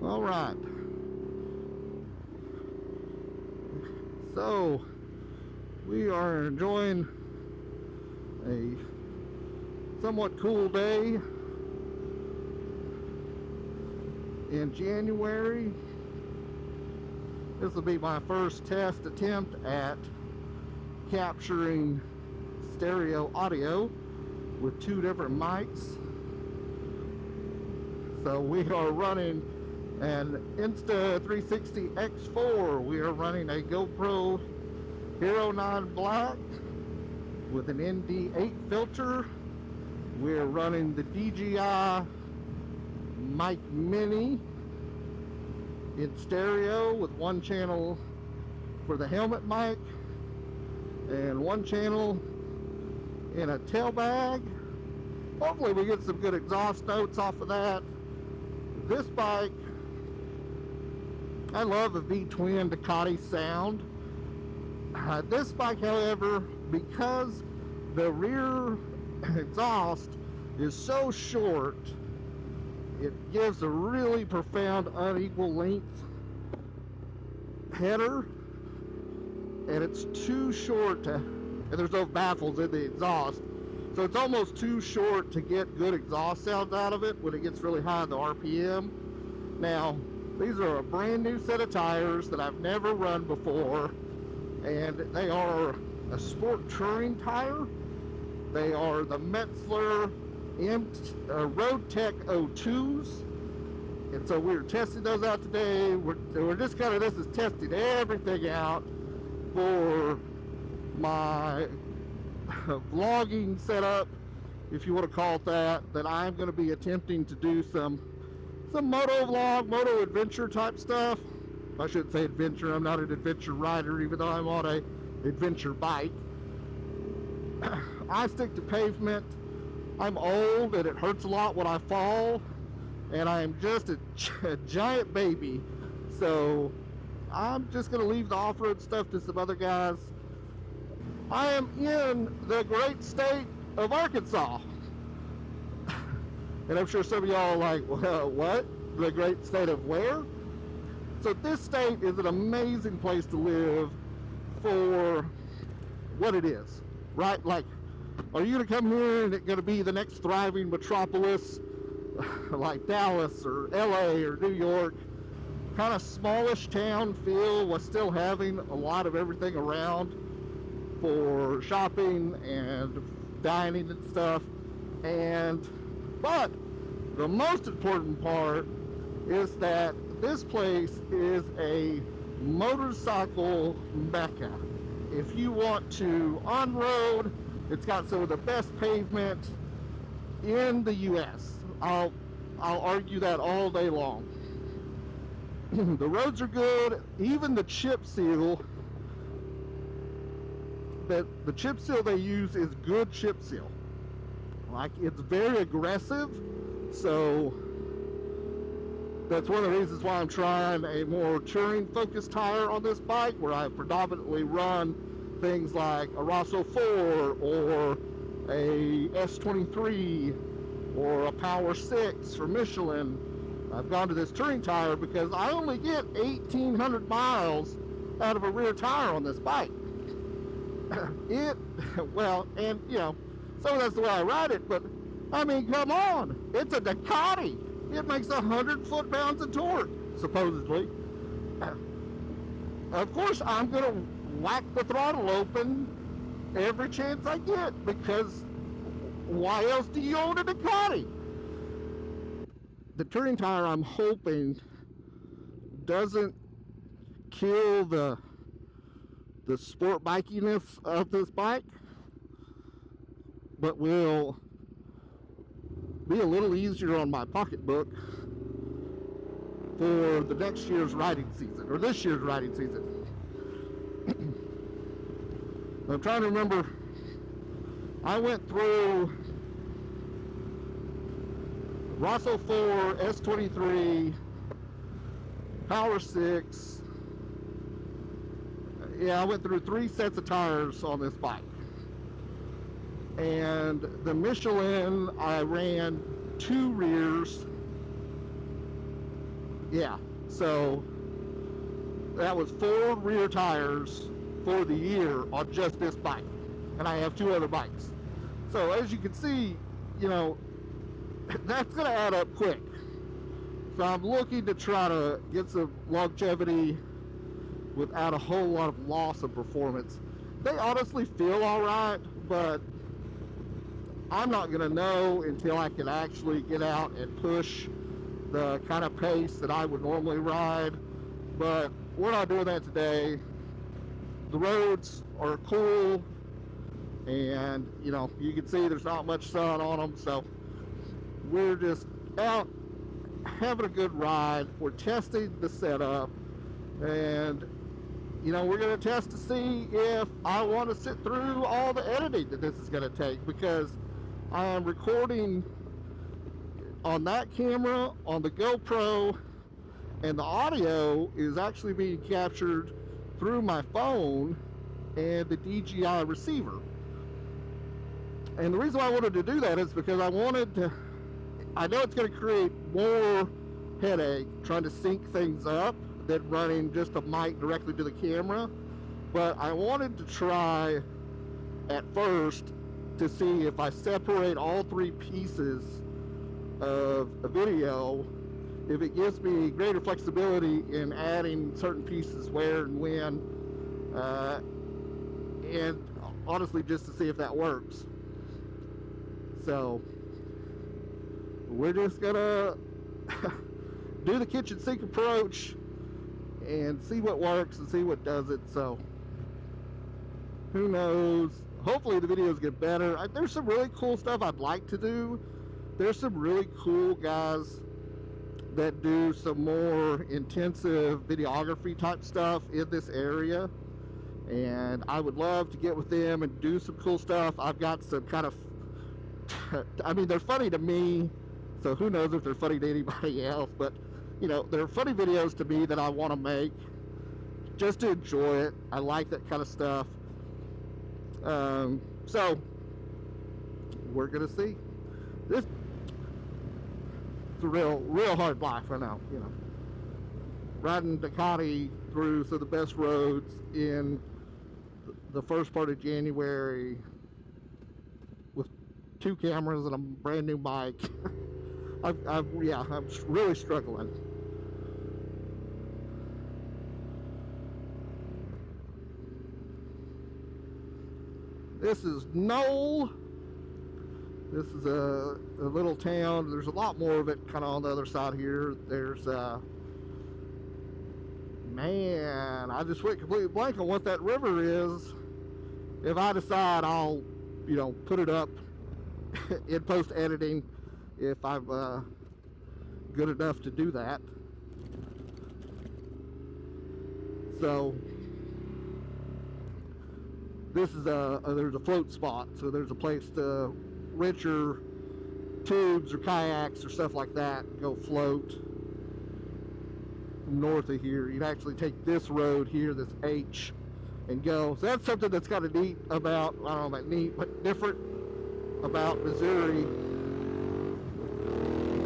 All right. So we are enjoying a somewhat cool day in January. This will be my first test attempt at capturing stereo audio with two different mics. So we are running an Insta360 X4. We are running a GoPro Hero 9 Black with an ND8 filter. We're running the DJI Mic Mini in stereo with one channel for the helmet mic and one channel in a tail bag. Hopefully we get some good exhaust notes off of that. This bike, I love the V-twin Ducati sound. This bike, however, because the rear exhaust is so short, it gives a really profound unequal length header, and it's too short to, and there's no baffles in the exhaust, so it's almost too short to get good exhaust sounds out of it when it gets really high in the RPM. Now, these are a brand new set of tires that I've never run before, and they are a sport touring tire. They are the Metzler Road Tech 02s, and so we're testing those out today. We're just kind of, this is testing everything out for my vlogging setup, if you want to call it that I'm going to be attempting to do some MotoVlog, moto adventure type stuff. I shouldn't say adventure, I'm not an adventure rider, even though I'm on a adventure bike. I stick to pavement. I'm old and it hurts a lot when I fall, and I am just a giant baby, so I'm just going to leave the off-road stuff to some other guys. I am in the great state of Arkansas. And I'm sure some of y'all are like, well, what? The great state of where? So this state is an amazing place to live for what it is, right? Like, are you going to come here and it's going to be the next thriving metropolis like Dallas or LA or New York? Kind of smallish town feel while still having a lot of everything around for shopping and dining and stuff. But the most important part is that this place is a motorcycle mecca. If you want to on-road, it's got some of the best pavement in the US. I'll argue that all day long. The roads are good. Even the chip seal, the chip seal they use is good chip seal. Like, it's very aggressive, so that's one of the reasons why I'm trying a more touring focused tire on this bike, where I predominantly run things like a Rosso 4 or a S23 or a Power 6 from Michelin. I've gone to this touring tire because I only get 1,800 miles out of a rear tire on this bike. Well, and you know, some of that's the way I ride it, but I mean, come on, it's a Ducati. It makes 100 foot-pounds of torque, supposedly. Of course, I'm gonna whack the throttle open every chance I get, because why else do you own a Ducati? The touring tire, I'm hoping, doesn't kill the sport bikiness of this bike, but will be a little easier on my pocketbook for the next year's riding season, or this year's riding season. I'm trying to remember, I went through Rosso 4, S23, Power 6. Yeah, I went through 3 sets of tires on this bike. And the Michelin, I ran 2 rears. Yeah, so that was 4 rear tires for the year on just this bike, and I have 2 other bikes. So as you can see, you know, that's going to add up quick. So I'm looking to try to get some longevity without a whole lot of loss of performance. They honestly feel all right, but I'm not going to know until I can actually get out and push the kind of pace that I would normally ride. But we're not doing that today. The roads are cool, and you know, you can see there's not much sun on them, so we're just out having a good ride. We're testing the setup, and you know, we're going to test to see if I want to sit through all the editing that this is going to take, because I am recording on that camera, on the GoPro, and the audio is actually being captured through my phone and the DJI receiver. And the reason why I wanted to do that is because I know it's going to create more headache trying to sync things up than running just a mic directly to the camera. But I wanted to try at first to see if I separate all 3 pieces of a video, if it gives me greater flexibility in adding certain pieces where and when, and honestly just to see if that works. So we're just gonna do the kitchen sink approach and see what works and see what doesn't. So who knows, hopefully the videos get better. There's some really cool stuff I'd like to do. There's some really cool guys that do some more intensive videography type stuff in this area, and I would love to get with them and do some cool stuff. I've got some kind of I mean, they're funny to me, so who knows if they're funny to anybody else, but you know, they're funny videos to me that I want to make just to enjoy it. I like that kind of stuff. So we're gonna see. This is a real hard life right now, you know. Riding Ducati through some of the best roads in the first part of January with 2 cameras and a brand new bike. I'm really struggling. This is Knoll. This is a little town. There's a lot more of it kind of on the other side here. There's man, I just went completely blank on what that river is. If I decide, I'll, you know, put it up in post editing if I'm good enough to do that. So this is there's a float spot, so there's a place to rent your tubes or kayaks or stuff like that and go float north of here. You'd actually take this road here, this H, and go. So that's something that's kind of neat about, I don't know about neat, but different about Missouri,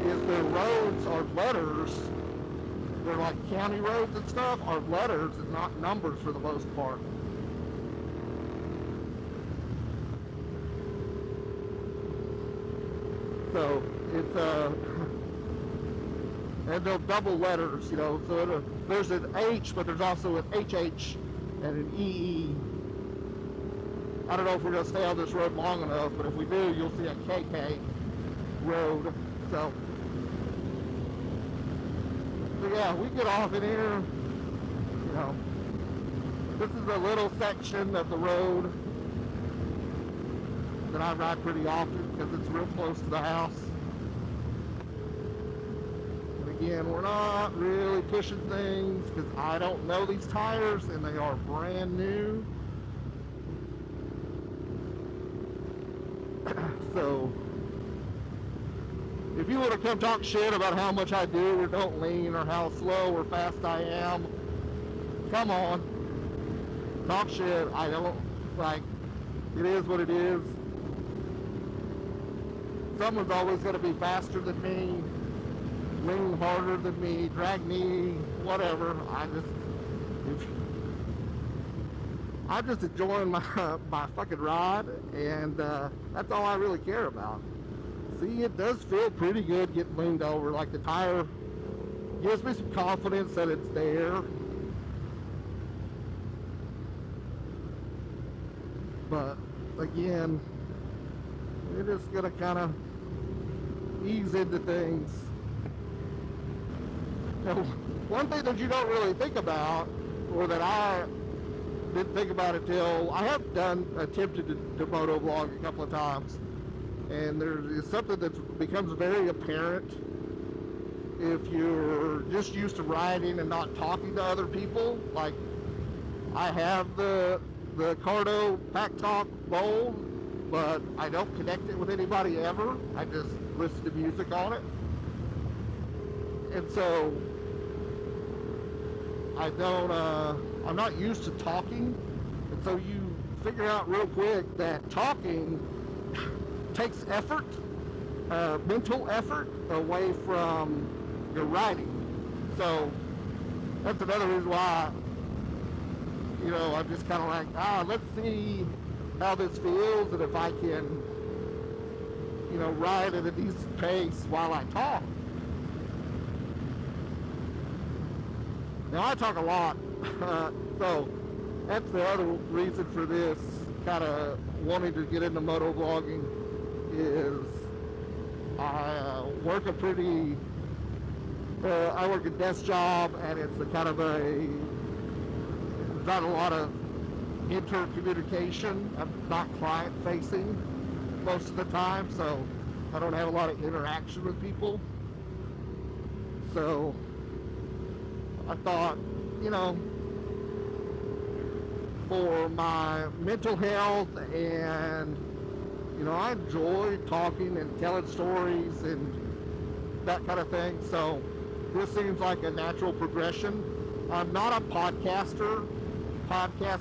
is their roads are letters. They're like county roads and stuff are letters and not numbers for the most part. So it's and they'll double letters, you know, so there's an H, but there's also an HH and an EE. I don't know if we're going to stay on this road long enough, but if we do, you'll see a KK road. So yeah, we get off in here, you know, this is a little section of the road that I ride pretty often because it's real close to the house. And again, we're not really pushing things because I don't know these tires and they are brand new. So if you want to come talk shit about how much I do or don't lean or how slow or fast I am, come on, talk shit. I don't, like, it is what it is. Someone's always going to be faster than me. lean harder than me, drag me, whatever. I'm just enjoying my fucking ride, and that's all I really care about. See, it does feel pretty good getting leaned over. Like, the tire gives me some confidence that it's there. But again, we're just gonna kind of ease into things. Now, one thing that you don't really think about, or that I didn't think about it till I have attempted to MotoVlog a couple of times, and there's something that becomes very apparent if you're just used to riding and not talking to other people. Like, I have the Cardo Pack Talk Bowl, but I don't connect it with anybody ever. I just listen to music on it. And so I'm not used to talking. And so you figure out real quick that talking takes effort, mental effort, away from your riding. So that's another reason why, I'm just kind of like, let's see how this feels, and if I can, ride at a decent pace while I talk. Now, I talk a lot, so that's the other reason for this kind of wanting to get into motovlogging is I work a desk job, and it's not a lot of intercommunication. I'm not client facing most of the time, so I don't have a lot of interaction with people. So I thought, for my mental health, and I enjoy talking and telling stories and that kind of thing, so this seems like a natural progression. I'm not a podcast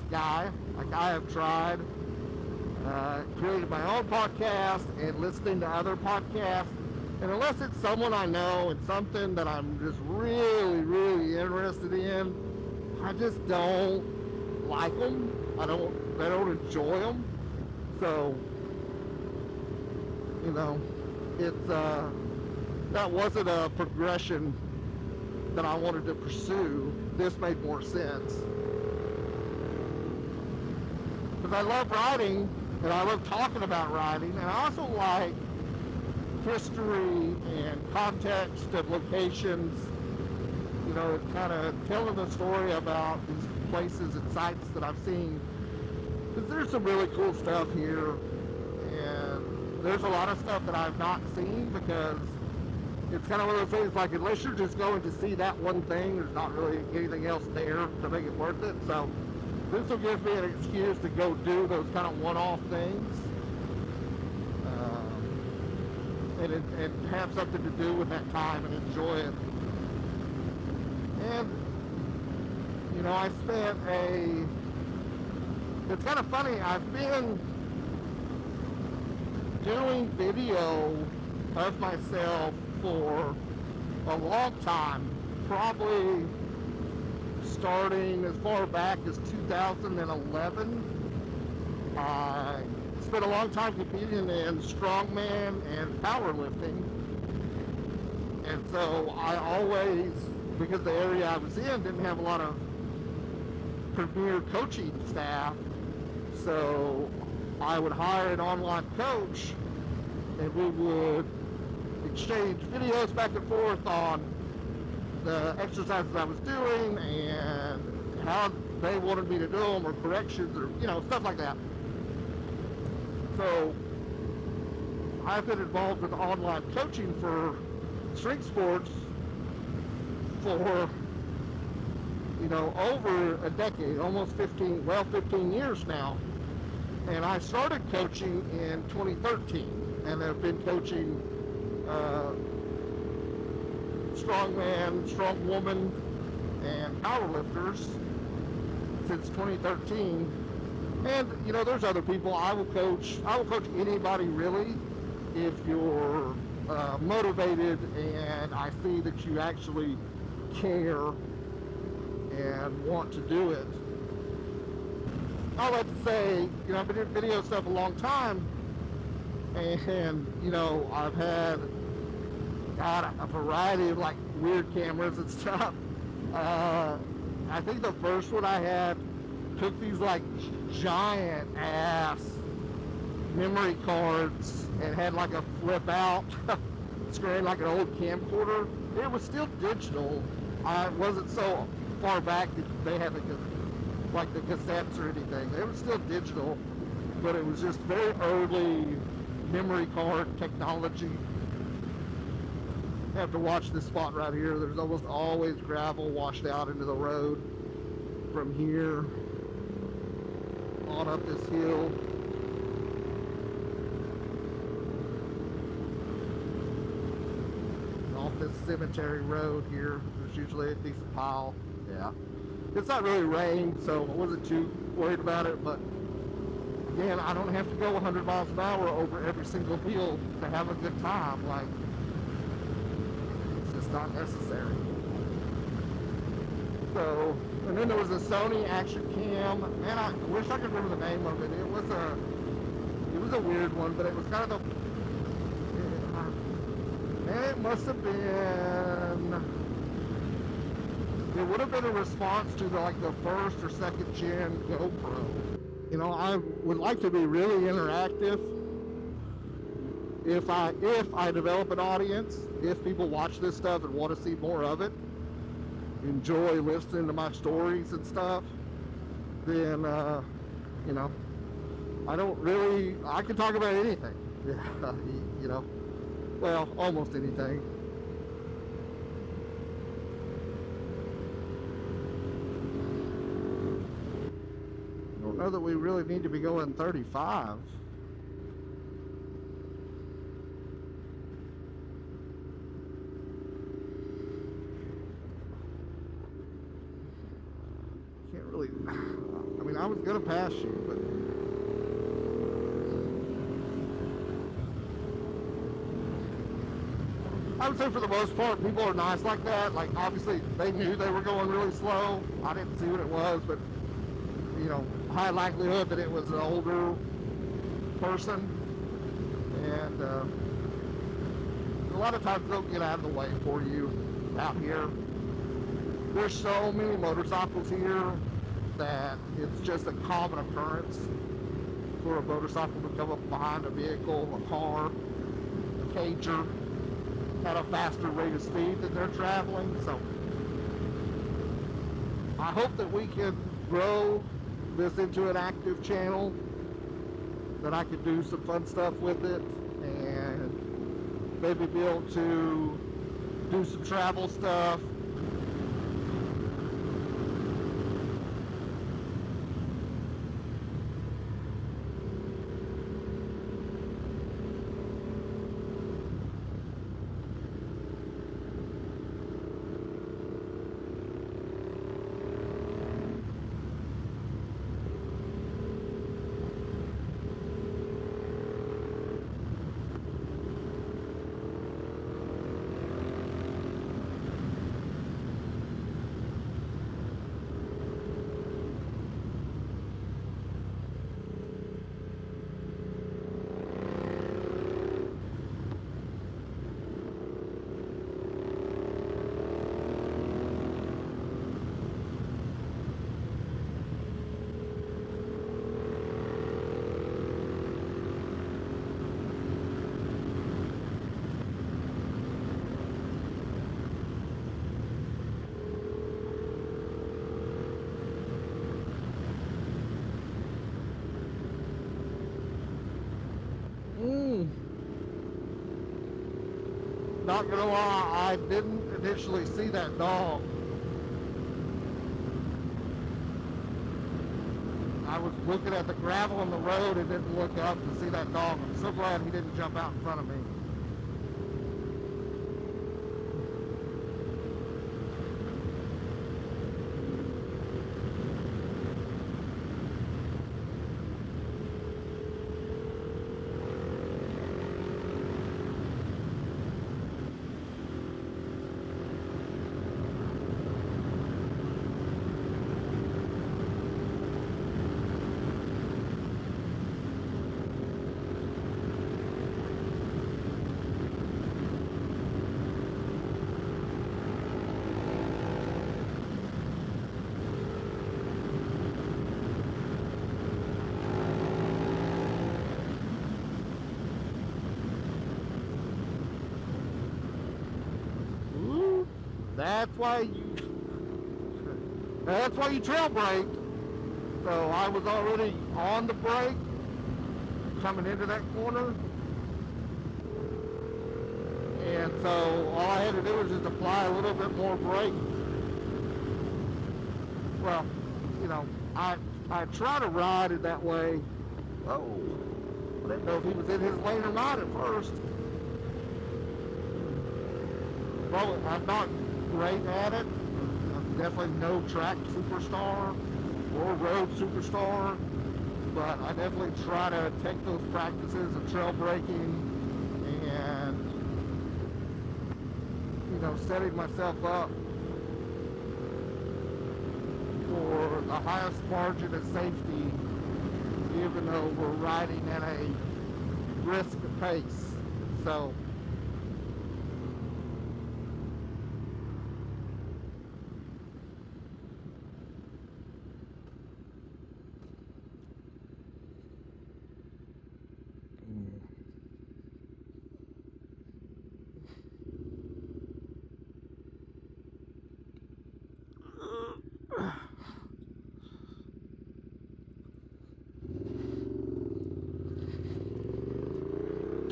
guy. Like, I have tried creating my own podcast and listening to other podcasts, and unless it's someone I know and something that I'm just really, really interested in, I just don't like them. I don't enjoy them. So, it's that wasn't a progression that I wanted to pursue. This made more sense. Because I love riding, and I love talking about riding, and I also like history and context of locations, kind of telling the story about these places and sites that I've seen. Because there's some really cool stuff here, and there's a lot of stuff that I've not seen, because it's kind of one of those things, like, unless you're just going to see that one thing, there's not really anything else there to make it worth it. So this will give me an excuse to go do those kind of one-off things, and have something to do with that time and enjoy it. And I spent it's kind of funny, I've been doing video of myself for a long time, probably starting as far back as 2011. I spent a long time competing in strongman and powerlifting, and so I always, because the area I was in didn't have a lot of premier coaching staff, so I would hire an online coach, and we would exchange videos back and forth on the exercises I was doing and how they wanted me to do them, or corrections, or stuff like that. So I've been involved with online coaching for strength sports for over a decade, almost 15 years now. And I started coaching in 2013, and I've been coaching strongman, strong woman, and powerlifters since 2013. And there's other people I will coach anybody, really, if you're motivated, and I see that you actually care and want to do it. All that to say, you know, I've been doing video stuff a long time, and you know, I've had a variety of like weird cameras and stuff. I think the first one I had took these like giant ass memory cards and had like a flip out screen like an old camcorder. It was still digital. I wasn't so far back that they had like the cassettes or anything. It was still digital, but it was just very early memory card technology. You have to watch this spot right here. There's almost always gravel washed out into the road from here on up this hill. Off this cemetery road here, there's usually a decent pile. Yeah. It's not really rain, so I wasn't too worried about it, but again, I don't have to go 100 miles an hour over every single hill to have a good time. Like, it's just not necessary. So, and then there was a Sony Action Cam, and I wish I could remember the name of it. It was a weird one, but it was kind of and it must have been, it would have been a response to the first or second gen GoPro. You know, I would like to be really interactive. If I develop an audience, if people watch this stuff and want to see more of it, enjoy listening to my stories and stuff, then you know, I can talk about anything. Yeah, you know, well, almost anything. I don't know that we really need to be going 35. Can't really, I mean, I was gonna pass you, but I would say for the most part, people are nice like that. Like, obviously, they knew they were going really slow. I didn't see what it was, but, you know, high likelihood that it was an older person. And a lot of times they'll get out of the way for you out here. There's so many motorcycles here that it's just a common occurrence for a motorcycle to come up behind a vehicle, a car, a cager, at a faster rate of speed that they're traveling. So I hope that we can grow this into an active channel, that I could do some fun stuff with it, and maybe be able to do some travel stuff. Not gonna lie, I didn't initially see that dog. I was looking at the gravel on the road and didn't look up to see that dog. I'm so glad he didn't jump out in front of me. That's why you trail brake. So I was already on the brake coming into that corner. And so all I had to do was just apply a little bit more brake. Well, you know, I try to ride it that way. Oh, I didn't know if he was in his lane or not at first. Well, I'm not great at it. I'm definitely no track superstar or road superstar, but I definitely try to take those practices of trail braking and, you know, setting myself up for the highest margin of safety, even though we're riding at a brisk pace. So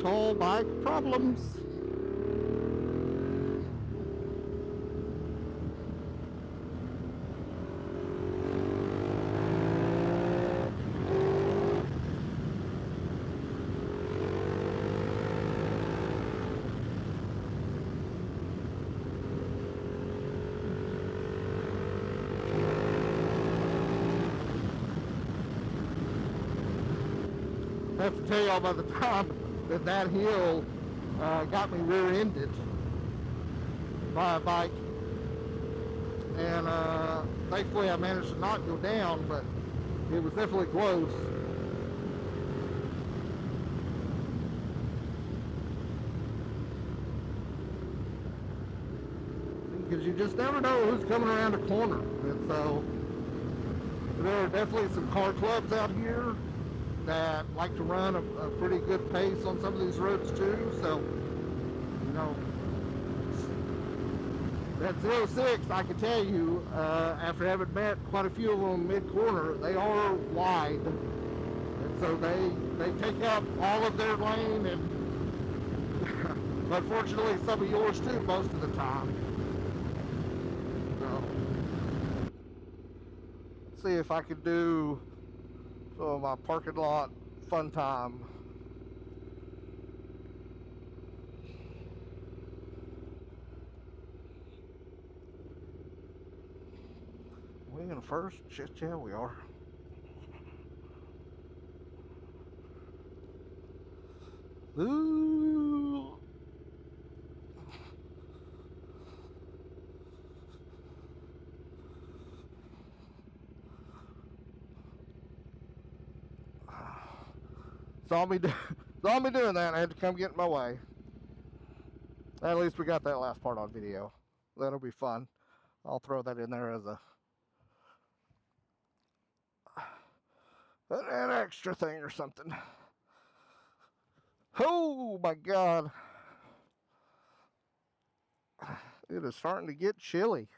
tall bike problems. I have to tell y'all, by the time that hill got me rear-ended by a bike, and thankfully I managed to not go down, but it was definitely close. Because you just never know who's coming around a corner, and so there are definitely some car clubs out here that like to run a pretty good pace on some of these roads too. So, you know, that 06, I can tell you, after having met quite a few of them mid-corner, they are wide, and so they take up all of their lane, and unfortunately some of yours too most of the time. So, let's see if I could do some of my parking lot fun time. We in first? Shit, yeah, we are. Ooh. Saw me doing that. I had to come get in my way. At least we got that last part on video. That'll be fun. I'll throw that in there as an extra thing or something. Oh my God. It is starting to get chilly.